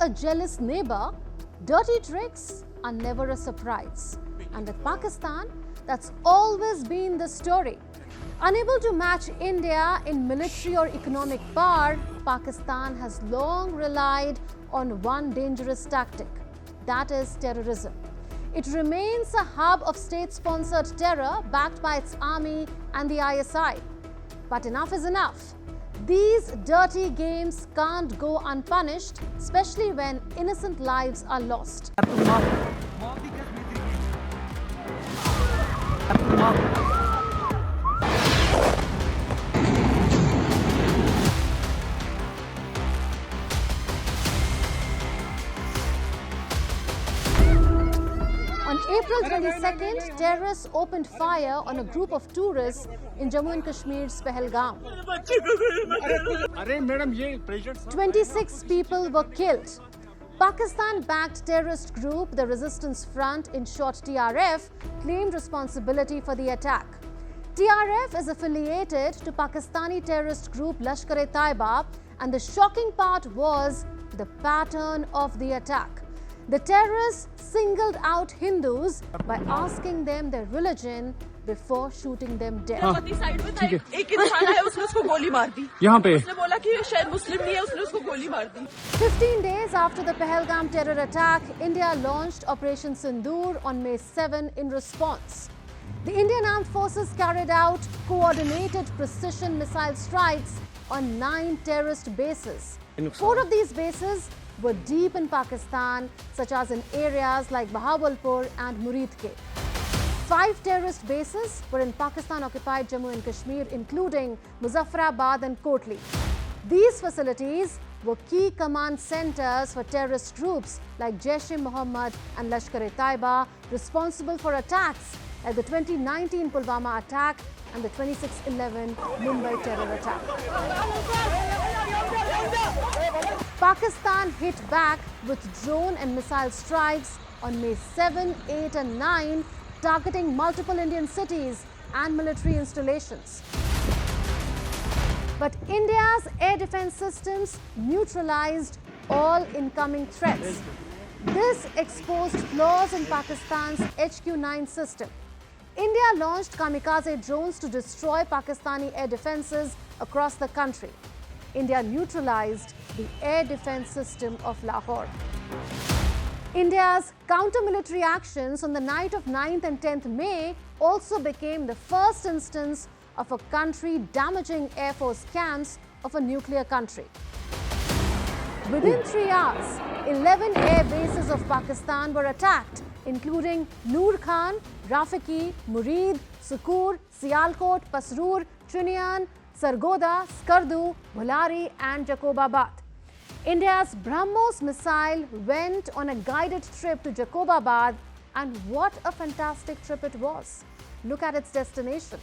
a jealous neighbor, dirty tricks are never a surprise. And with Pakistan, that's always been the story. Unable to match India in military or economic power, Pakistan has long relied on one dangerous tactic, that is terrorism. It remains a hub of state-sponsored terror backed by its army and the ISI. But enough is enough. These dirty games can't go unpunished, especially when innocent lives are lost. On April 22nd, terrorists opened fire on a group of tourists in Jammu and Kashmir's Pahalgam. 26 people were killed. Pakistan-backed terrorist group, the Resistance Front, in short TRF, claimed responsibility for the attack. TRF is affiliated to Pakistani terrorist group Lashkar-e-Taiba, and the shocking part was the pattern of the attack. The terrorists singled out Hindus by asking them their religion before shooting them dead. 15 days after the Pahalgam terror attack, India launched Operation Sindoor on May 7 in response. The Indian Armed Forces carried out coordinated precision missile strikes on 9 terrorist bases. 4 of these bases were deep in Pakistan, such as in areas like Bahawalpur and Muridke. 5 terrorist bases were in Pakistan-occupied Jammu and Kashmir, including Muzaffarabad and Kotli. These facilities were key command centers for terrorist groups like Jaish-e-Mohammed and Lashkar-e-Taiba, responsible for attacks like the 2019 Pulwama attack and the 26/11 Mumbai terror attack. Pakistan hit back with drone and missile strikes on May 7, 8 and 9, targeting multiple Indian cities and military installations. But India's air defense systems neutralized all incoming threats. This exposed flaws in Pakistan's HQ-9 system. India launched kamikaze drones to destroy Pakistani air defenses across the country. India neutralized the air defense system of Lahore. India's counter-military actions on the night of 9th and 10th May also became the first instance of a country damaging Air Force camps of a nuclear country. Within 3 hours, 11 air bases of Pakistan were attacked, including Noor Khan, Rafiki, Murid, Sukur, Sialkot, Pasrur, Chunian, Sargoda, Skardu, Bhulari and Jacobabad. India's BrahMos missile went on a guided trip to Jacobabad, and what a fantastic trip it was. Look at its destination.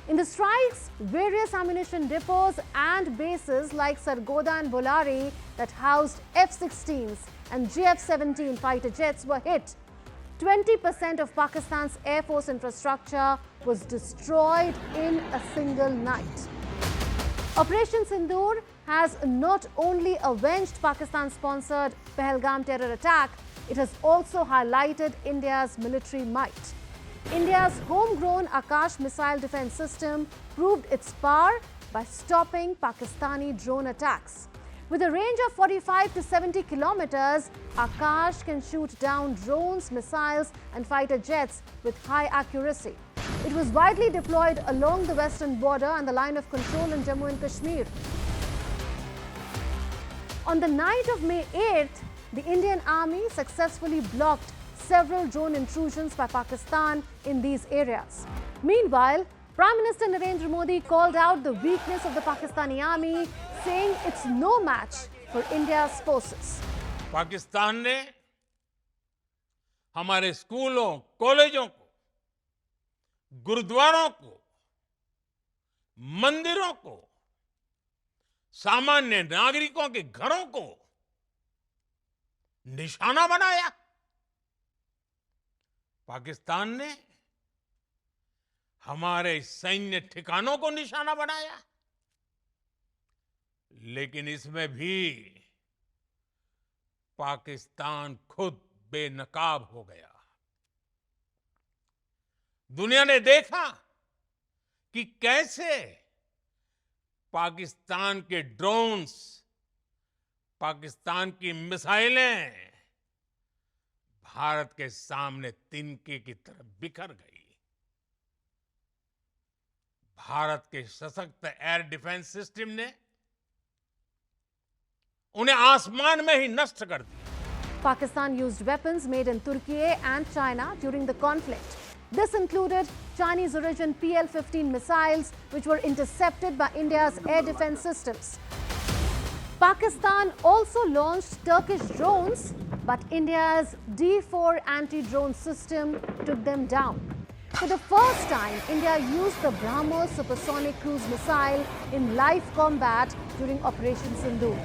In the strikes, various ammunition depots and bases like Sargoda and Bhulari that housed F-16s and JF-17 fighter jets were hit. 20% of Pakistan's Air Force infrastructure was destroyed in a single night. Operation Sindoor has not only avenged Pakistan-sponsored Pahalgam terror attack, it has also highlighted India's military might. India's homegrown Akash missile defense system proved its power by stopping Pakistani drone attacks. With a range of 45 to 70 kilometers, Akash can shoot down drones, missiles and fighter jets with high accuracy. It was widely deployed along the western border and the line of control in Jammu and Kashmir. On the night of May 8th, the Indian Army successfully blocked several drone intrusions by Pakistan in these areas. Meanwhile, Prime Minister Narendra Modi called out the weakness of the Pakistani army, saying it's no match for India's forces. Pakistan ने हमारे स्कूलों, कॉलेजों को, गुरुद्वारों को, मंदिरों को, सामान्य नागरिकों के घरों को निशाना बनाया। पाकिस्तान ने हमारे सैन्य ठिकानों को निशाना बनाया। लेकिन इसमें भी पाकिस्तान खुद बेनकाब हो गया। दुनिया ने देखा कि कैसे पाकिस्तान के ड्रोन्स, पाकिस्तान की मिसाइलें भारत के सामने तिनके की तरह बिखर गई। भारत के सशक्त एयर डिफेंस सिस्टम ने उन्हें आसमान में ही नष्ट कर दिया। Pakistan used weapons made in Turkey and China during the conflict. This included Chinese origin PL-15 missiles, which were intercepted by India's air defense systems. Pakistan also launched Turkish drones, but India's D4 anti-drone system took them down. For the first time, India used the BrahMos supersonic cruise missile in live combat during Operation Sindoor.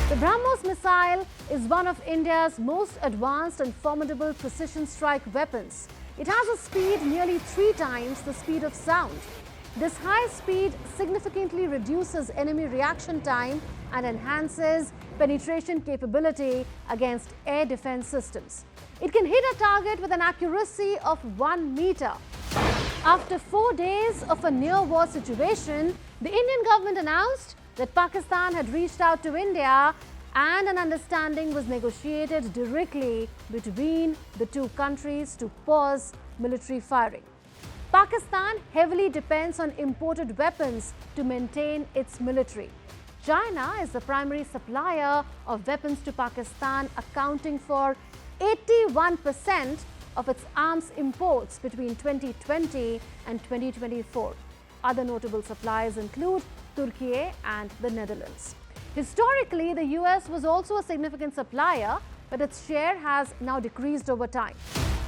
The BrahMos missile is one of India's most advanced and formidable precision strike weapons. It has a speed nearly 3 times the speed of sound. This high speed significantly reduces enemy reaction time and enhances penetration capability against air defense systems. It can hit a target with an accuracy of 1 meter. After 4 days of a near-war situation, the Indian government announced that Pakistan had reached out to India and an understanding was negotiated directly between the two countries to pause military firing. Pakistan heavily depends on imported weapons to maintain its military. China is the primary supplier of weapons to Pakistan, accounting for 81% of its arms imports between 2020 and 2024. Other notable suppliers include Turkey and the Netherlands. Historically, the US was also a significant supplier, but its share has now decreased over time.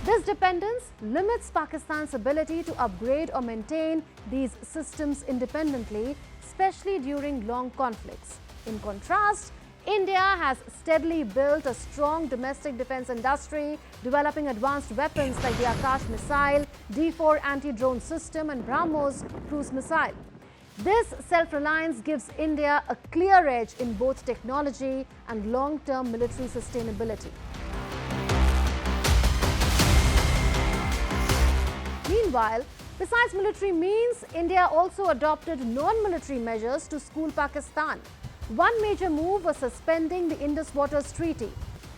This dependence limits Pakistan's ability to upgrade or maintain these systems independently, especially during long conflicts. In contrast, India has steadily built a strong domestic defense industry, developing advanced weapons like the Akash missile, D4 anti-drone system and BrahMos cruise missile. This self-reliance gives India a clear edge in both technology and long-term military sustainability. Meanwhile, besides military means, India also adopted non-military measures to school Pakistan. One major move was suspending the Indus Waters Treaty.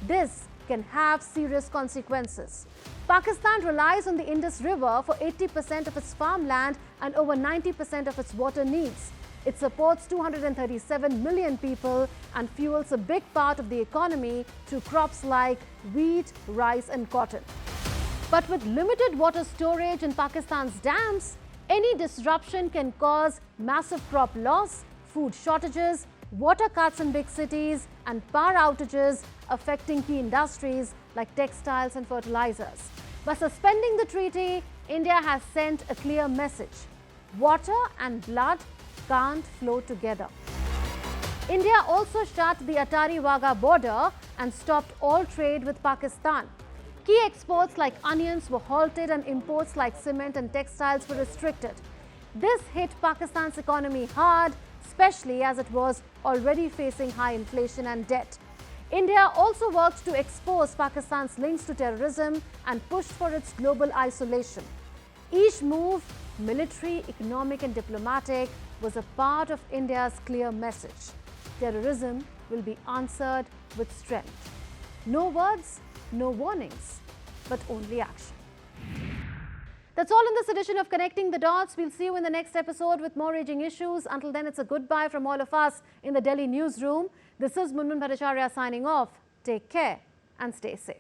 This can have serious consequences. Pakistan relies on the Indus River for 80% of its farmland and over 90% of its water needs. It supports 237 million people and fuels a big part of the economy through crops like wheat, rice and cotton. But with limited water storage in Pakistan's dams, any disruption can cause massive crop loss, food shortages, water cuts in big cities and power outages affecting key industries like textiles and fertilizers. By suspending the treaty, India has sent a clear message. Water and blood can't flow together. India also shut the Atari-Wagah border and stopped all trade with Pakistan. Key exports like onions were halted and imports like cement and textiles were restricted. This hit Pakistan's economy hard, especially as it was already facing high inflation and debt. India also worked to expose Pakistan's links to terrorism and pushed for its global isolation. Each move, military, economic and diplomatic, was a part of India's clear message. Terrorism will be answered with strength. No words, no warnings, but only action. That's all in this edition of Connecting the Dots. We'll see you in the next episode with more raging issues. Until then, it's a goodbye from all of us in the Delhi newsroom. This is Munir signing off. Take care and stay safe.